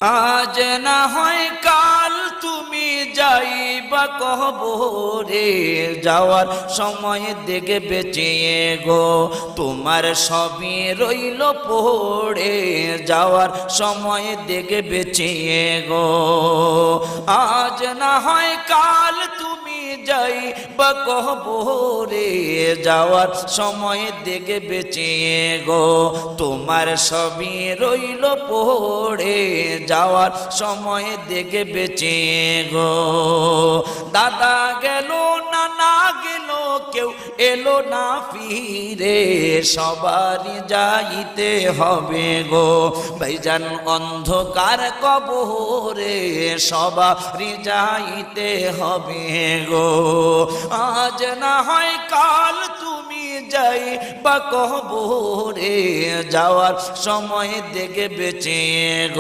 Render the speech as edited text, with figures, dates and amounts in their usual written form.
আজ না হয় কাল তুমি যাইবা কবরে, যাওয়ার সময় দেখে বেঁচিয়ে গো তোমার সবই রইল পড়ে, যাওয়ার সময় দেখে বেঁচিয়ে গো। আজ না হয় কাল তুমি যাইবা কবরে, যাওয়ার সময় দেখে বেঁচিয়ে গো তোমার সবই রইল পড়ে, যাওয়ার সময় দেখে বেঁচে গো। দাদা গেল নানা গেল কেউ এলো না ফিরে, সবারই যাইতে হবে গো ভাইজান অন্ধকার কবরে, সবারই যাইতে হবে গো। আজ না হয় কাল তুমি যাইবা কবরে, যাওয়ার সময় দেখে বেঁচে গো।